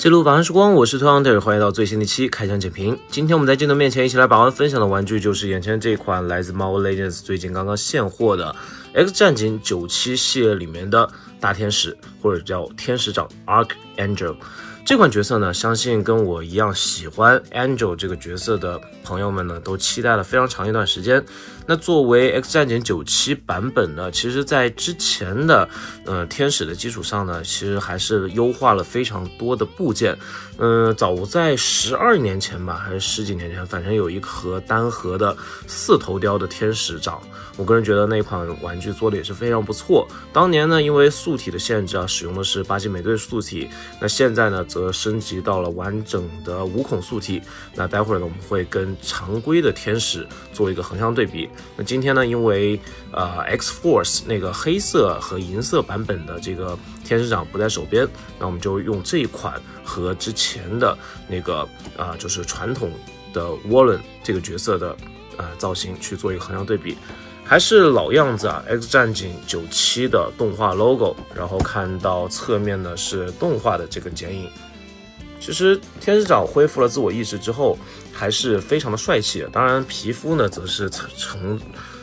记录晚安时光，我是Hunter，欢迎到最新的一期开箱简评。今天我们在镜头面前一起来把玩分享的玩具就是眼前这款来自 Marvel Legends 最近刚刚现货的 X 战警97系列里面的大天使，或者叫天使长 Archangel。这款角色呢，相信跟我一样喜欢 Angel 这个角色的朋友们呢，都期待了非常长一段时间。那作为 X 战警97版本呢，其实在之前的天使的基础上呢，其实还是优化了非常多的部件。早在12年前吧，还是10几年前，反正有一盒单盒的4头雕的天使长，我个人觉得那款玩具做的也是非常不错。当年呢，因为素体的限制啊，使用的是巴基美队素体，那现在呢则升级到了完整的无孔素体。那待会儿呢，我们会跟常规的天使做一个横向对比。那今天呢，因为X-Force 那个黑色和银色版本的这个天使长不在手边，那我们就用这一款和之前的那个就是传统的 Warren 这个角色的造型去做一个横向对比。还是老样子啊 ，X 战警97的动画 logo， 然后看到侧面呢是动画的这个剪影。其实天使长恢复了自我意识之后，还是非常的帅气。当然，皮肤呢则是呈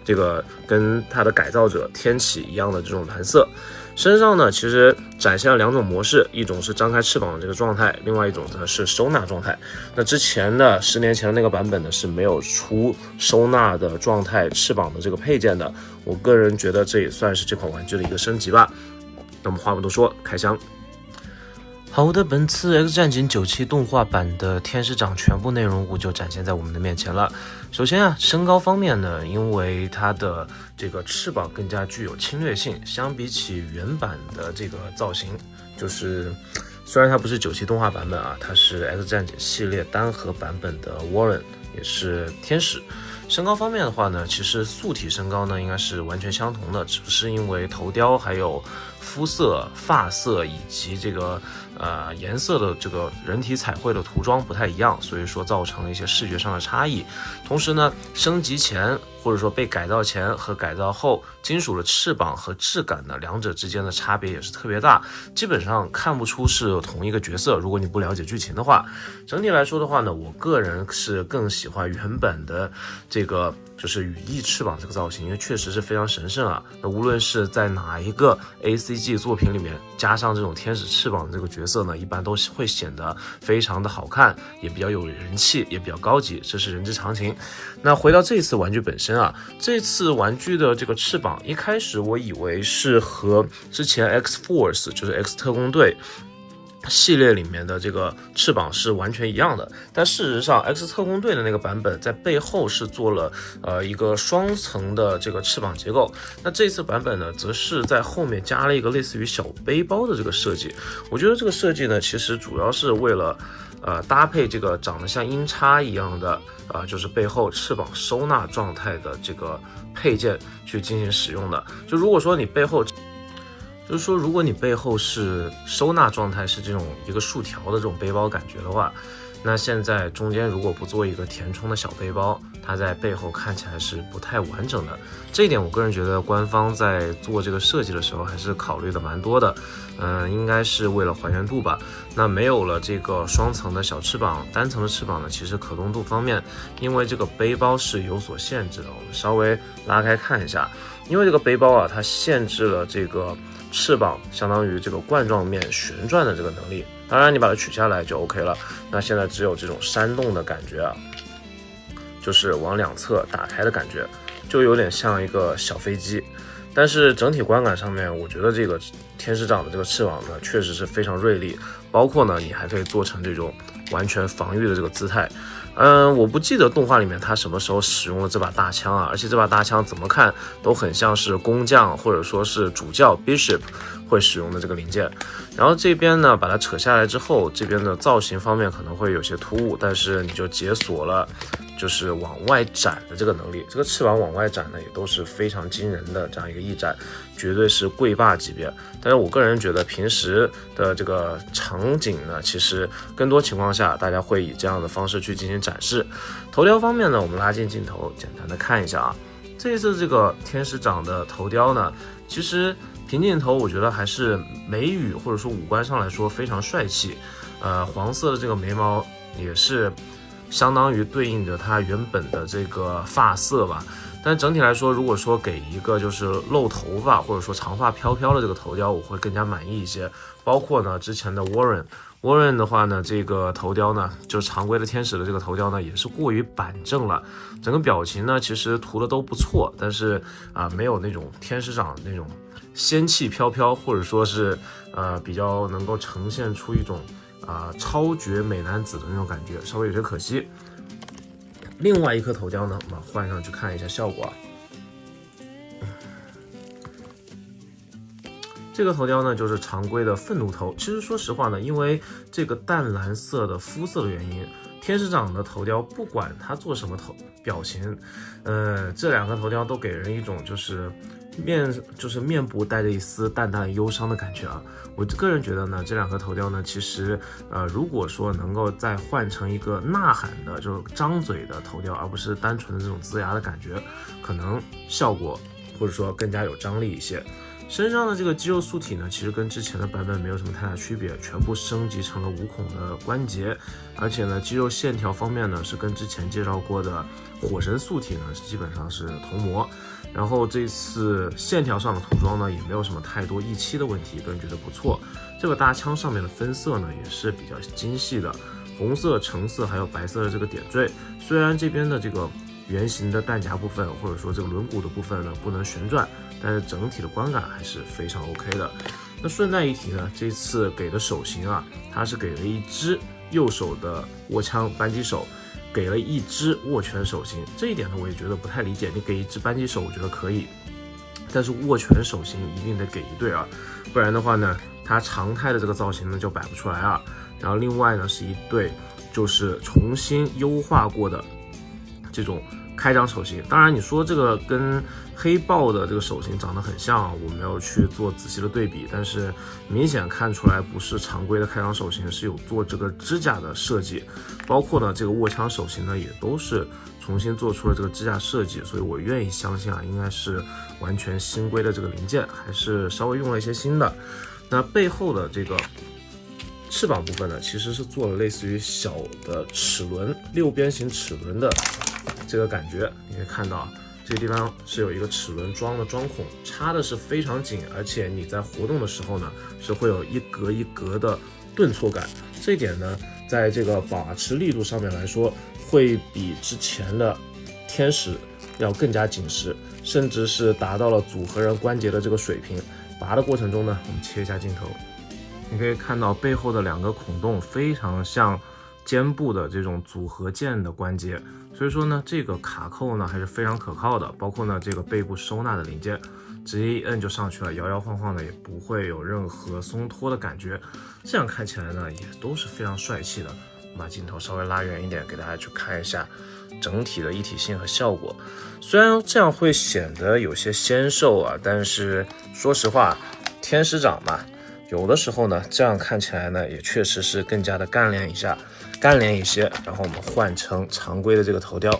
这个跟它的改造者天启一样的这种蓝色。身上呢，其实展现了2种模式，一种是张开翅膀的这个状态，另外一种呢是收纳状态。那之前的10年前的那个版本呢是没有出收纳的状态翅膀的这个配件的。我个人觉得这也算是这款玩具的一个升级吧。那么话不多说，开箱。好的，本次 X 战警97动画版的天使长全部内容物就展现在我们的面前了。首先啊，身高方面呢，因为它的这个翅膀更加具有侵略性，相比起原版的这个造型，就是虽然它不是97动画版本啊，它是 X 战警系列单盒版本的 Warren， 也是天使。身高方面的话呢，其实素体身高呢应该是完全相同的，只是因为头雕还有肤色、发色以及这个颜色的这个人体彩绘的涂装不太一样，所以说造成了一些视觉上的差异。同时呢，升级前或者说被改造前和改造后，金属的翅膀和质感呢，两者之间的差别也是特别大，基本上看不出是同一个角色。如果你不了解剧情的话，整体来说的话呢，我个人是更喜欢原本的这个就是羽翼翅膀这个造型，因为确实是非常神圣啊。那无论是在哪一个 ACG 作品里面加上这种天使翅膀的这个角色呢，一般都会显得非常的好看，也比较有人气，也比较高级，这是人之常情。那回到这次玩具本身啊，这次玩具的这个翅膀，一开始我以为是和之前 X-Force 就是 X 特工队系列里面的这个翅膀是完全一样的，但事实上 X 特工队的那个版本在背后是做了一个双层的这个翅膀结构，那这次版本呢则是在后面加了一个类似于小背包的这个设计。我觉得这个设计呢其实主要是为了搭配这个长得像鹰叉一样的就是背后翅膀收纳状态的这个配件去进行使用的。就如果说你背后就是说，如果你背后是收纳状态，是这种一个竖条的这种背包感觉的话，那现在中间如果不做一个填充的小背包，它在背后看起来是不太完整的。这一点我个人觉得官方在做这个设计的时候还是考虑的蛮多的，应该是为了还原度吧。那没有了这个双层的小翅膀，单层的翅膀呢，其实可动度方面，因为这个背包是有所限制的。我们稍微拉开看一下，因为这个背包啊，它限制了这个翅膀相当于这个冠状面旋转的这个能力，当然你把它取下来就 OK 了。那现在只有这种扇动的感觉啊，就是往两侧打开的感觉，就有点像一个小飞机。但是整体观感上面，我觉得这个天使长的这个翅膀呢，确实是非常锐利，包括呢，你还可以做成这种完全防御的这个姿态。我不记得动画里面他什么时候使用了这把大枪啊，而且这把大枪怎么看都很像是工匠或者说是主教 Bishop 会使用的这个零件。然后这边呢把它扯下来之后，这边的造型方面可能会有些突兀，但是你就解锁了就是往外展的这个能力，这个翅膀往外展呢也都是非常惊人的这样一个翼展，绝对是贵霸级别。但是我个人觉得平时的这个场景呢，其实更多情况下大家会以这样的方式去进行展示。头雕方面呢，我们拉近镜头简单的看一下啊，这一次这个天使长的头雕呢，其实平镜头我觉得还是眉宇或者说五官上来说非常帅气。黄色的这个眉毛也是相当于对应着它原本的这个发色吧。但整体来说，如果说给一个就是露头发或者说长发飘飘的这个头雕，我会更加满意一些。包括呢之前的 Warren 的话呢，这个头雕呢，就是常规的天使的这个头雕呢，也是过于板正了。整个表情呢，其实涂的都不错，但是没有那种天使长那种仙气飘飘，或者说是比较能够呈现出一种超绝美男子的那种感觉，稍微有些可惜。另外一颗头雕呢，我们换上去看一下效果。这个头雕呢，就是常规的愤怒头。其实说实话呢，因为这个淡蓝色的肤色的原因，天使长的头雕不管他做什么表情，这两个头雕都给人一种就是面部带着一丝淡淡忧伤的感觉啊。我个人觉得呢，这两个头雕呢，其实如果说能够再换成一个呐喊的，就是张嘴的头雕，而不是单纯的这种呲牙的感觉，可能效果或者说更加有张力一些。身上的这个肌肉素体呢，其实跟之前的版本没有什么太大区别，全部升级成了无孔的关节，而且呢，肌肉线条方面呢，是跟之前介绍过的火神素体呢，基本上是同模。然后这次线条上的涂装呢，也没有什么太多溢漆的问题，个人觉得不错。这个大枪上面的分色呢，也是比较精细的，红色、橙色还有白色的这个点缀。虽然这边的这个圆形的弹夹部分，或者说这个轮毂的部分呢，不能旋转，但是整体的观感还是非常 OK 的。那顺带一提呢，这次给的手型啊，它是给了一只右手的握枪扳机手，给了一只握拳手型。这一点呢，我也觉得不太理解。你给一只扳机手，我觉得可以，但是握拳手型一定得给一对啊，不然的话呢，它常态的这个造型呢就摆不出来啊。然后另外呢，是一对就是重新优化过的这种开掌手型。当然你说这个跟黑豹的这个手型长得很像啊，我没有去做仔细的对比，但是明显看出来不是常规的开掌手型，是有做这个指甲的设计，包括呢这个握枪手型呢也都是重新做出了这个指甲设计，所以我愿意相信啊，应该是完全新规的这个零件，还是稍微用了一些新的。那背后的这个翅膀部分呢，其实是做了类似于小的齿轮，六边形齿轮的这个感觉。你可以看到这个地方是有一个齿轮装的装孔，插的是非常紧，而且你在活动的时候呢，是会有一格一格的顿挫感。这一点呢，在这个把持力度上面来说，会比之前的天使要更加紧实，甚至是达到了组合人关节的这个水平。拔的过程中呢，我们切一下镜头，你可以看到背后的两个孔洞非常像肩部的这种组合件的关节，所以说呢，这个卡扣呢还是非常可靠的。包括呢这个背部收纳的零件，直接一摁就上去了，摇摇晃晃的，也不会有任何松脱的感觉。这样看起来呢，也都是非常帅气的。把镜头稍微拉远一点，给大家去看一下整体的一体性和效果。虽然这样会显得有些纤瘦啊，但是说实话，天使长嘛，有的时候呢，这样看起来呢，也确实是更加的干练一些。然后我们换成常规的这个头雕，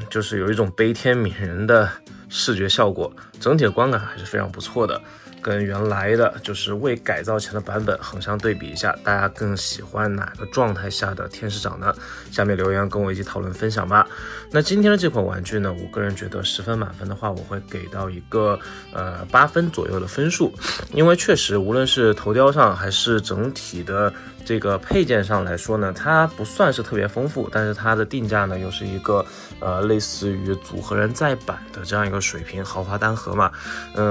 就是有一种悲天悯人的视觉效果，整体的观感还是非常不错的。跟原来的就是未改造前的版本横向对比一下，大家更喜欢哪个状态下的天使长呢？下面留言跟我一起讨论分享吧。那今天的这款玩具呢，我个人觉得10分满分的话，我会给到一个8分左右的分数，因为确实无论是头雕上还是整体的这个配件上来说呢，它不算是特别丰富，但是它的定价呢又是一个类似于组合人再版的这样一个水平，豪华单盒嘛。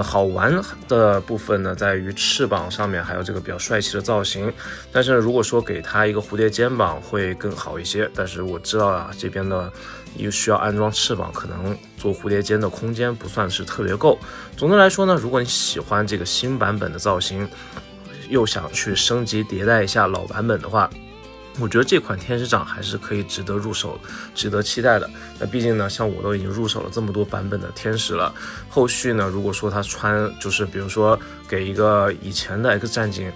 好玩的部分呢在于翅膀上面还有这个比较帅气的造型，但是如果说给它一个蝴蝶肩膀会更好一些，但是我知道啊，这边的又需要安装翅膀，可能做蝴蝶肩的空间不算是特别够。总的来说呢，如果你喜欢这个新版本的造型，又想去升级迭代一下老版本的话，我觉得这款天使长还是可以值得入手，值得期待的。那毕竟呢，像我都已经入手了这么多版本的天使了，后续呢，如果说他穿就是比如说给一个以前的 X 战警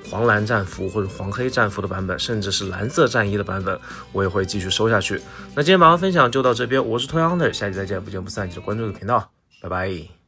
黄蓝战服或者黄黑战服的版本，甚至是蓝色战衣的版本，我也会继续收下去。那今天马上分享就到这边，我是Toy Hunter，下期再见，不见不散，记得关注这个频道，拜拜。